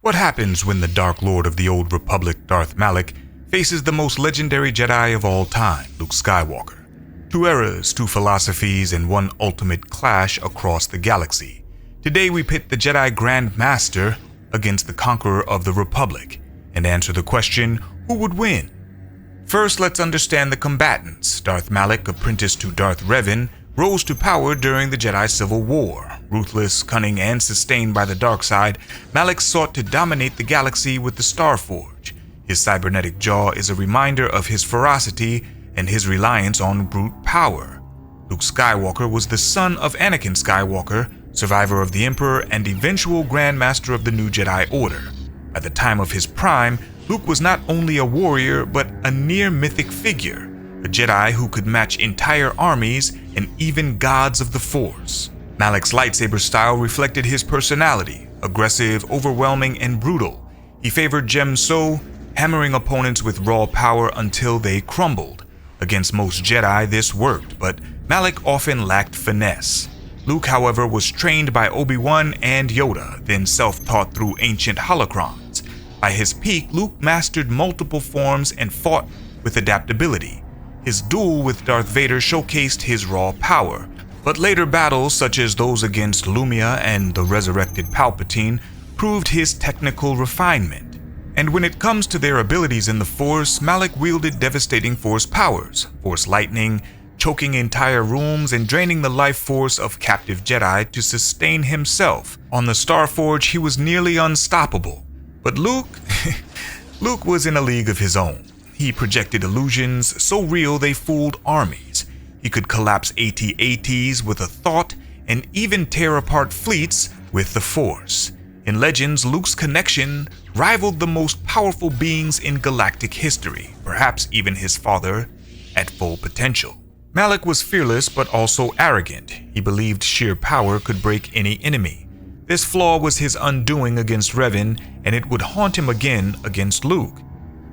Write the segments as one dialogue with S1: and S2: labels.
S1: What happens when the Dark Lord of the Old Republic, Darth Malak, faces the most legendary Jedi of all time, Luke Skywalker? Two eras, two philosophies, and one ultimate clash across the galaxy. Today we pit the Jedi Grandmaster against the Conqueror of the Republic, and answer the question, who would win? First, let's understand the combatants. Darth Malak, apprenticed to Darth Revan, rose to power during the Jedi Civil War. Ruthless, cunning, and sustained by the dark side, Malak sought to dominate the galaxy with the Starforge. His cybernetic jaw is a reminder of his ferocity and his reliance on brute power. Luke Skywalker was the son of Anakin Skywalker, survivor of the Emperor and eventual Grandmaster of the New Jedi Order. By the time of his prime, Luke was not only a warrior but a near-mythic figure, a Jedi who could match entire armies and even gods of the Force. Malak's lightsaber style reflected his personality, aggressive, overwhelming, and brutal. He favored Gemso, hammering opponents with raw power until they crumbled. Against most Jedi, this worked, but Malak often lacked finesse. Luke, however, was trained by Obi-Wan and Yoda, then self-taught through ancient holocrons. By his peak, Luke mastered multiple forms and fought with adaptability. His duel with Darth Vader showcased his raw power, but later battles such as those against Lumia and the resurrected Palpatine proved his technical refinement. And when it comes to their abilities in the Force, Malak wielded devastating Force powers, Force lightning, choking entire rooms and draining the life force of captive Jedi to sustain himself. On the Starforge, he was nearly unstoppable. But Luke was in a league of his own. He projected illusions so real they fooled armies. He could collapse AT-ATs with a thought and even tear apart fleets with the Force. In Legends, Luke's connection rivaled the most powerful beings in galactic history, perhaps even his father, at full potential. Malak was fearless but also arrogant. He believed sheer power could break any enemy. This flaw was his undoing against Revan, and it would haunt him again against Luke.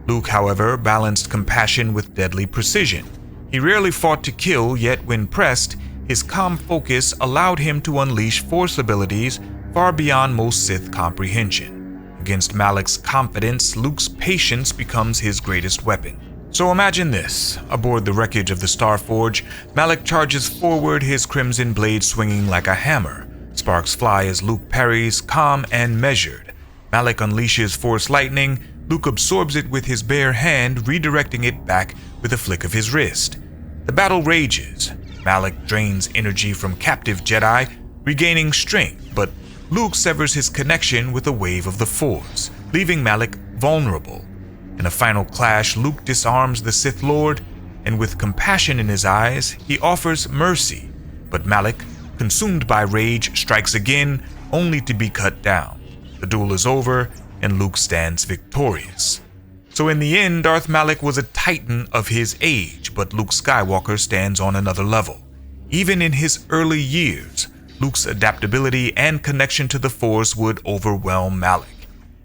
S1: Luke, however, balanced compassion with deadly precision. He rarely fought to kill, yet when pressed, his calm focus allowed him to unleash Force abilities far beyond most Sith comprehension. Against Malak's confidence, Luke's patience becomes his greatest weapon. So imagine this. Aboard the wreckage of the Starforge, Malak charges forward, his crimson blade swinging like a hammer. Sparks fly as Luke parries, calm and measured. Malak unleashes Force lightning. Luke absorbs it with his bare hand, redirecting it back with a flick of his wrist. The battle rages. Malak drains energy from captive Jedi, regaining strength, but Luke severs his connection with a wave of the Force, leaving Malak vulnerable. In a final clash, Luke disarms the Sith Lord, and with compassion in his eyes, he offers mercy. But Malak, consumed by rage, strikes again, only to be cut down. The duel is over, and Luke stands victorious. So in the end, Darth Malak was a titan of his age, but Luke Skywalker stands on another level. Even in his early years, Luke's adaptability and connection to the Force would overwhelm Malak.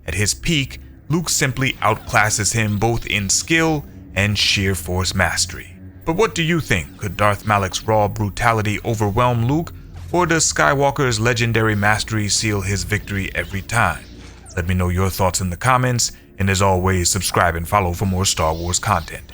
S1: At his peak, Luke simply outclasses him both in skill and sheer Force mastery. But what do you think? Could Darth Malak's raw brutality overwhelm Luke, or does Skywalker's legendary mastery seal his victory every time? Let me know your thoughts in the comments, and as always, subscribe and follow for more Star Wars content.